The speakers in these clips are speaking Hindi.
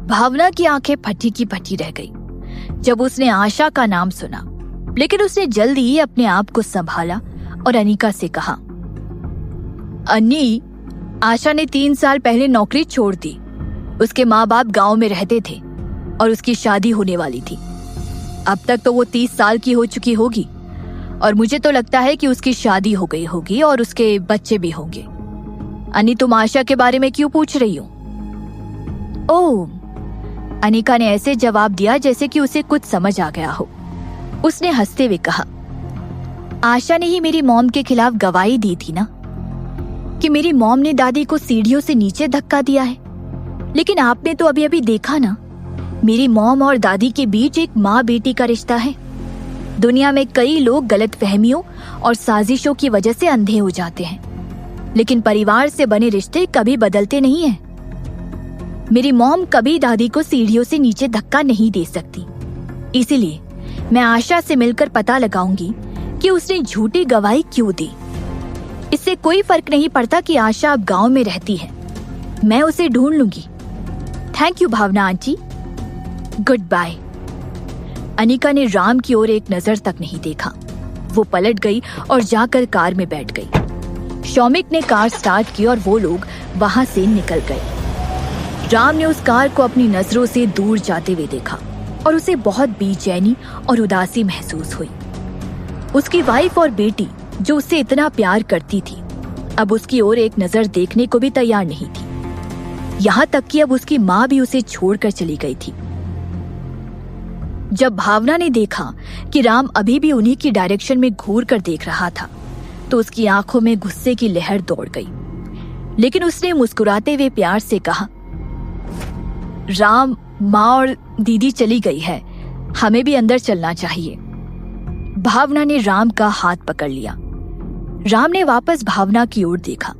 भावना की आंखें फटी की फटी रह गई जब उसने आशा का नाम सुना, लेकिन उसने जल्दी ही अपने आप को संभाला और अनिका से कहा, अन्नी, आशा ने 3 साल पहले नौकरी छोड़ दी। उसके माँ बाप गांव में रहते थे और उसकी शादी होने वाली थी। अब तक तो वो 30 साल की हो चुकी होगी और मुझे तो लगता है कि उसकी शादी हो गई होगी और उसके बच्चे भी होंगे। अन्नी, तुम आशा के बारे में क्यों पूछ रही हो? ओह, अनिका ने ऐसे जवाब दिया जैसे कि उसे कुछ समझ आ गया हो। उसने हंसते हुए कहा, आशा ने ही मेरी मॉम के खिलाफ गवाही दी थी ना, कि मेरी मॉम ने दादी को सीढ़ियों से नीचे धक्का दिया है। लेकिन आपने तो अभी अभी देखा ना, मेरी मॉम और दादी के बीच एक माँ बेटी का रिश्ता है। दुनिया में कई लोग गलतफहमियों और साजिशों की वजह से अंधे हो जाते हैं, लेकिन परिवार से बने रिश्ते कभी बदलते नहीं हैं। मेरी मॉम कभी दादी को सीढ़ियों से नीचे धक्का नहीं दे सकती। इसीलिए मैं आशा से मिलकर पता लगाऊंगी कि उसने झूठी गवाही क्यों दी। इससे कोई फर्क नहीं पड़ता कि आशा अब गांव में रहती है। मैं उसे ढूंढ लूंगी। Thank you Bhavna aunty, good bye. Anika ने राम की ओर एक नजर तक नहीं देखा। वो पलट गई और जाकर कार में बैठ गई। शौमिक ने कार स्टार्ट की और वो लोग वहां से निकल गए। राम ने उस कार को अपनी नजरों से दूर जाते हुए देखा और उसे बहुत बेचैनी और उदासी महसूस हुई। उसकी वाइफ और बेटी जो उससे इतना प्यार करती थी, अब उसकी ओर एक नजर देखने को भी तैयार नहीं थी। यहाँ तक कि अब उसकी माँ भी उसे छोड़कर चली गई थी। जब भावना ने देखा कि राम अभी भी उन्हीं की डायरेक्शन में घूर कर देख रहा था, तो उसकी आंखों में गुस्से की लहर दौड़ गई। लेकिन उसने मुस्कुराते हुए प्यार से कहा, राम, माँ और दीदी चली गई है, हमें भी अंदर चलना चाहिए। भावना ने राम का हाथ पकड़ लिया। राम ने वापस भावना की ओर देखा।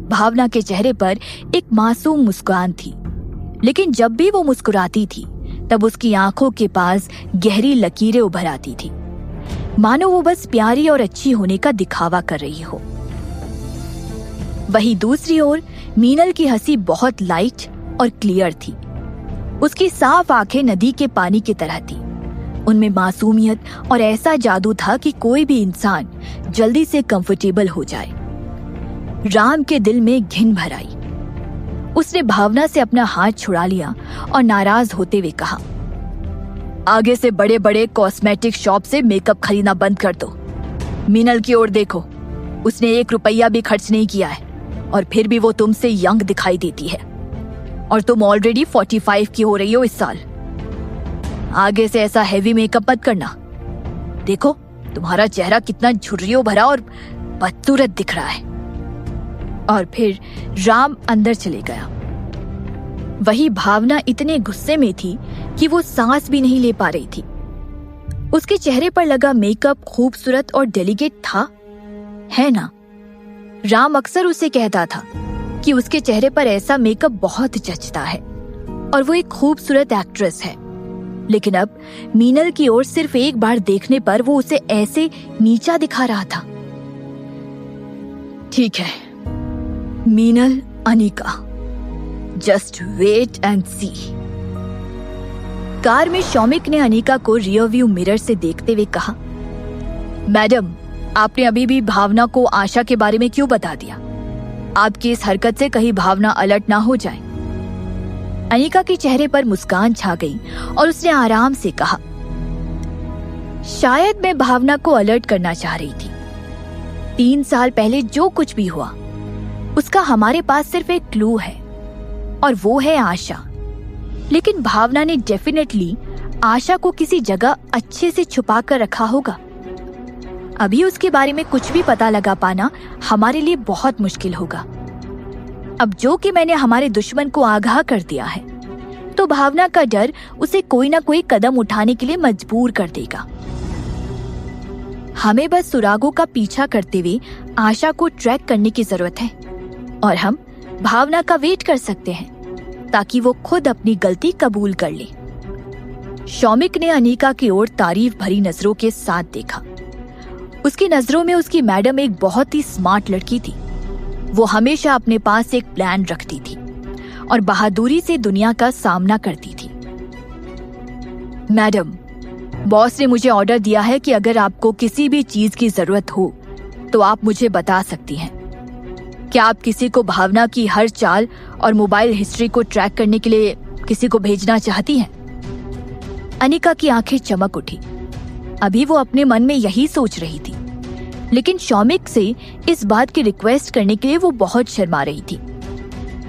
भावना के चेहरे पर एक मासूम मुस्कान थी, लेकिन जब भी वो मुस्कुराती थी तब उसकी आंखों के पास गहरी लकीरें उभर आती थी, मानो वो बस प्यारी और अच्छी होने का दिखावा कर रही हो। वहीं दूसरी ओर मीनल की हंसी बहुत लाइट और क्लियर थी। उसकी साफ आंखें नदी के पानी की तरह थी। उनमें मासूमियत और ऐसा जादू था कि कोई भी इंसान जल्दी से कंफर्टेबल हो जाए। राम के दिल में घिन भर आई। उसने भावना से अपना हाथ छुड़ा लिया और नाराज होते हुए कहा, आगे से बड़े बड़े कॉस्मेटिक शॉप से मेकअप खरीदना बंद कर दो। मीनल की ओर देखो, उसने 1 रुपया भी खर्च नहीं किया है और फिर भी वो तुमसे यंग दिखाई देती है, और तुम ऑलरेडी 45 की हो रही हो इस साल। आगे से ऐसा हैवी मेकअप मत करना। देखो तुम्हारा चेहरा कितना झुर्रियों भरा और बदसूरत दिख रहा है। और फिर राम अंदर चले गया। वही भावना इतने गुस्से में थी कि वो सांस भी नहीं ले पा रही थी। उसके चेहरे पर लगा मेकअप खूबसूरत और डेलिकेट था, है ना? राम अक्सर उसे कहता था कि उसके चेहरे पर ऐसा मेकअप बहुत जचता है और वो एक खूबसूरत एक्ट्रेस है। लेकिन अब मीनल की ओर सिर्फ एक बार देखने पर वो उसे ऐसे नीचा दिखा रहा था। ठीक है Meenal, Anika, just wait and see. Car में शौमिक ने अनिका को रियर व्यू मिरर से देखते हुए कहा, मैडम, आपने अभी भी भावना को आशा के बारे में क्यों बता दिया? आपकी इस हरकत से कहीं भावना अलर्ट ना हो जाए। अनिका के चेहरे पर मुस्कान छा गई और उसने आराम से कहा, शायद मैं भावना को अलर्ट करना चाह रही थी। 3 साल पहले जो कुछ भी हुआ उसका हमारे पास सिर्फ एक क्लू है और वो है आशा। लेकिन भावना ने डेफिनेटली आशा को किसी जगह अच्छे से छुपा कर रखा होगा। अभी उसके बारे में कुछ भी पता लगा पाना हमारे लिए बहुत मुश्किल होगा। अब जो कि मैंने हमारे दुश्मन को आगाह कर दिया है, तो भावना का डर उसे कोई ना कोई कदम उठाने के लिए मजबूर कर देगा। हमें बस सुरागों का पीछा करते हुए आशा को ट्रैक करने की जरूरत है और हम भावना का वेट कर सकते हैं ताकि वो खुद अपनी गलती कबूल कर ले। शौमिक ने अनिका की ओर तारीफ भरी नजरों के साथ देखा। उसकी नजरों में उसकी मैडम एक बहुत ही स्मार्ट लड़की थी। वो हमेशा अपने पास एक प्लान रखती थी और बहादुरी से दुनिया का सामना करती थी। मैडम, बॉस ने मुझे ऑर्डर दिया है कि अगर आपको किसी भी चीज की जरूरत हो तो आप मुझे बता सकती हैं। क्या आप किसी को भावना की हर चाल और मोबाइल हिस्ट्री को ट्रैक करने के लिए किसी को भेजना चाहती हैं? अनिका की आंखें चमक उठी। अभी वो अपने मन में यही सोच रही थी, लेकिन शौमिक से इस बात की रिक्वेस्ट करने के लिए वो बहुत शर्मा रही थी।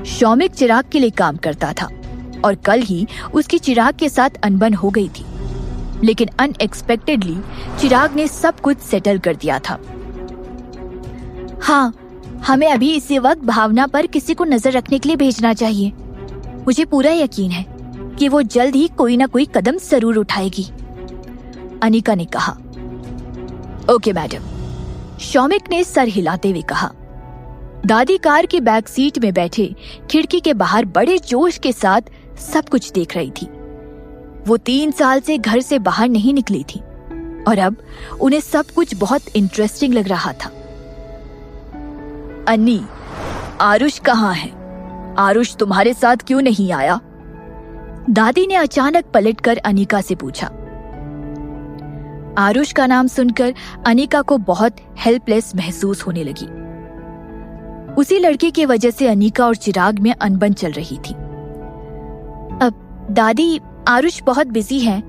शौमिक चिराग के लिए काम करता था और कल ही उसकी चिराग के साथ अनबन हो गई थी, लेकिन अनएक्सपेक्टेडली चिराग ने सब कुछ सेटल कर दिया था। हाँ, हमें अभी इसी वक्त भावना पर किसी को नजर रखने के लिए भेजना चाहिए। मुझे पूरा यकीन है कि वो जल्द ही कोई ना कोई कदम जरूर उठाएगी, अनिका ने कहा। ओके मैडम, शौमिक ने सर हिलाते हुए कहा। दादी कार की बैक सीट में बैठे खिड़की के बाहर बड़े जोश के साथ सब कुछ देख रही थी। वो 3 साल से घर से बाहर नहीं निकली थी और अब उन्हें सब कुछ बहुत इंटरेस्टिंग लग रहा था। अन्नी, आरुष कहाँ है? आरुष तुम्हारे साथ क्यों नहीं आया? दादी ने अचानक पलटकर अनिका से पूछा। आरुष का नाम सुनकर अनिका को बहुत हेल्पलेस महसूस होने लगी। उसी लड़के की वजह से अनिका और चिराग में अनबन चल रही थी। अब दादी, आरुष बहुत बिजी है,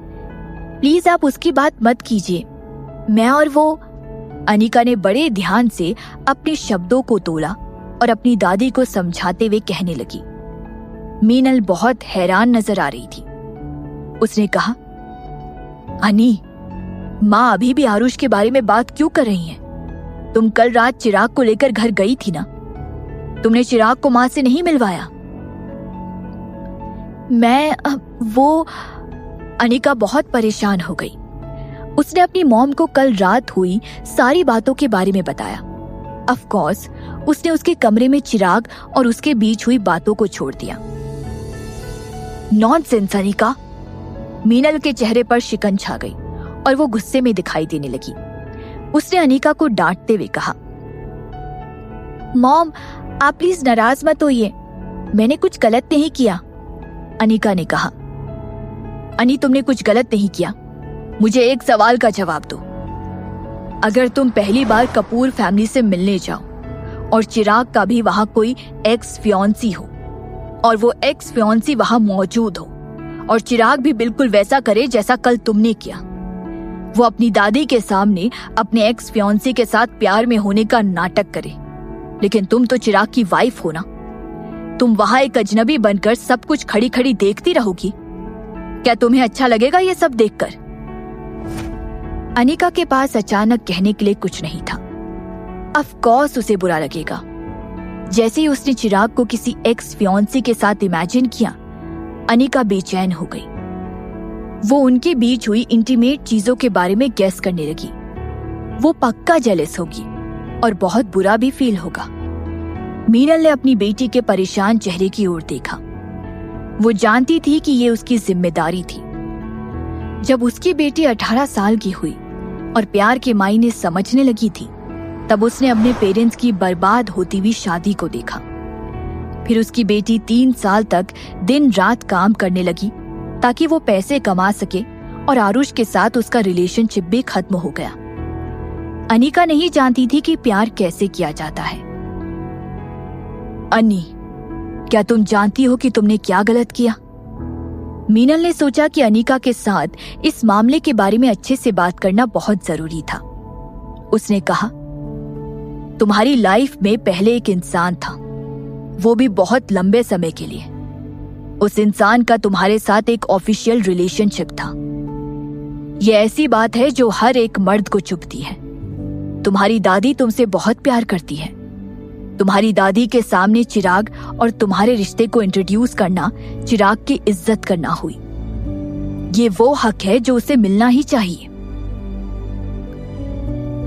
प्लीज आप उसकी बात मत कीजिए। मैं और वो, अनिका ने बड़े ध्यान से अपने शब्दों को तोला और अपनी दादी को समझाते हुए कहने लगी। मीनल बहुत हैरान नजर आ रही थी। उसने कहा, अनी, माँ अभी भी आरुष के बारे में बात क्यों कर रही हैं? तुम कल रात चिराग को लेकर घर गई थी ना? तुमने चिराग को माँ से नहीं मिलवाया? वो अनिका बहुत परेशान हो गई। उसने अपनी मॉम को कल रात हुई सारी बातों के बारे में बताया। ऑफ कोर्स उसने उसके कमरे में चिराग और उसके बीच हुई बातों को छोड़ दिया। नॉनसेंस अनिका! मीनल के चेहरे पर शिकन छा गई और वो गुस्से में दिखाई देने लगी। उसने अनिका को डांटते हुए कहा, मॉम आप प्लीज नाराज मत होइए, मैंने कुछ गलत नहीं किया। अनिका ने कहा, अनी तुमने कुछ गलत नहीं किया। मुझे एक सवाल का जवाब दो। अगर तुम पहली बार कपूर फैमिली से मिलने जाओ और चिराग का भी वहां कोई एक्स फियांसी हो और वो एक्स फियांसी वहां मौजूद हो और चिराग भी बिल्कुल वैसा करे जैसा कल तुमने किया, वो अपनी दादी के सामने अपने एक्स फियांसी के साथ प्यार में होने का नाटक करे, लेकिन तुम तो चिराग की वाइफ हो ना, तुम वहां एक अजनबी बनकर सब कुछ खड़ी खड़ी देखती रहोगी? क्या तुम्हें अच्छा लगेगा ये सब देखकर? अनिका के पास अचानक कहने के लिए कुछ नहीं था। ऑफ कोर्स उसे बुरा लगेगा। जैसे ही उसने चिराग को किसी एक्स फियांसी के साथ इमेजिन किया, अनिका बेचैन हो गई। वो उनके बीच हुई इंटीमेट चीजों के बारे में गैस करने लगी। वो पक्का जेलस होगी और बहुत बुरा भी फील होगा। मीनल ने अपनी बेटी के परेशान चेहरे की ओर देखा। वो जानती थी कि ये उसकी जिम्मेदारी थी। जब उसकी बेटी 18 साल की हुई और प्यार के मायने समझने लगी थी, तब उसने अपने पेरेंट्स की बर्बाद होती हुई शादी को देखा। फिर उसकी बेटी 3 साल तक दिन रात काम करने लगी ताकि वो पैसे कमा सके और आरुष के साथ उसका रिलेशनशिप भी खत्म हो गया। अनिका नहीं जानती थी कि प्यार कैसे किया जाता है। अन्नी, क्या तुम जानती हो कि तुमने क्या गलत किया? मीनल ने सोचा कि अनिका के साथ इस मामले के बारे में अच्छे से बात करना बहुत जरूरी था। उसने कहा, तुम्हारी लाइफ में पहले एक इंसान था, वो भी बहुत लंबे समय के लिए। उस इंसान का तुम्हारे साथ एक ऑफिशियल रिलेशनशिप था। यह ऐसी बात है जो हर एक मर्द को चुभती है। तुम्हारी दादी तुमसे बहुत प्यार करती है। तुम्हारी दादी के सामने चिराग और तुम्हारे रिश्ते को इंट्रोड्यूस करना चिराग की इज्जत करना हुई। ये वो हक है जो उसे मिलना ही चाहिए।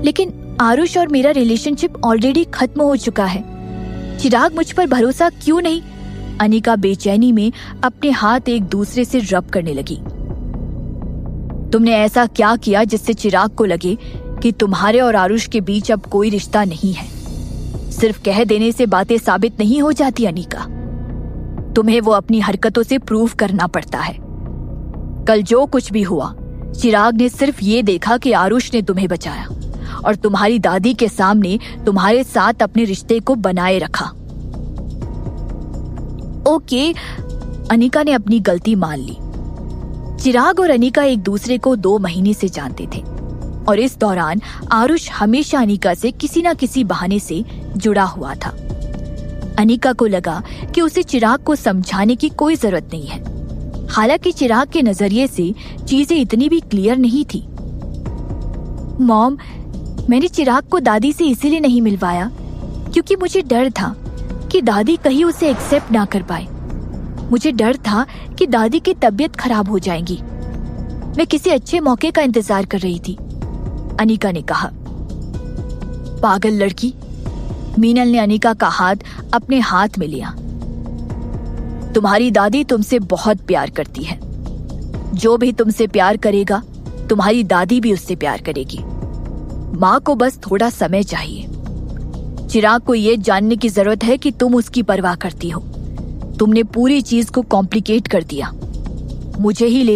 लेकिन आरुष और मेरा रिलेशनशिप ऑलरेडी खत्म हो चुका है। चिराग मुझ पर भरोसा क्यों नहीं? अनिका बेचैनी में अपने हाथ एक दूसरे से रब करने लगी। तुमने ऐसा क्या किया जिससे चिराग को लगे कि तुम्हारे और आरुष के बीच अब कोई रिश्ता नहीं है? सिर्फ कह देने से बातें साबित नहीं हो जाती अनिका। तुम्हें वो अपनी हरकतों से प्रूव करना पड़ता है। कल जो कुछ भी हुआ, चिराग ने सिर्फ ये देखा कि आरुष ने तुम्हें बचाया और तुम्हारी दादी के सामने तुम्हारे साथ अपने रिश्ते को बनाए रखा। ओके, अनिका ने अपनी गलती मान ली। चिराग और अनिका एक दूसरे को 2 महीने से जानते थे और इस दौरान आरुष हमेशा अनिका से किसी न किसी बहाने से जुड़ा हुआ था। अनिका को लगा कि उसे चिराग को समझाने की कोई जरूरत नहीं है। हालांकि चिराग के नजरिए से चीजें इतनी भी क्लियर नहीं थी। मॉम, मैंने चिराग को दादी से इसीलिए नहीं मिलवाया क्योंकि मुझे डर था कि दादी कहीं उसे एक्सेप्ट ना कर पाए। मुझे डर था कि दादी की तबीयत खराब हो जाएगी। मैं किसी अच्छे मौके का इंतजार कर रही थी, अनिका ने कहा। पागल लड़की, मीनल ने अनिका का हाथ अपने हाथ में लिया। तुम्हारी दादी तुमसे बहुत प्यार करती है। जो भी तुमसे प्यार करेगा, तुम्हारी दादी भी उससे प्यार करेगी। माँ को बस थोड़ा समय चाहिए। चिराग को ये जानने की जरूरत है कि तुम उसकी परवाह करती हो। तुमने पूरी चीज को कॉम्प्लिकेट कर दिया। मुझे ही ले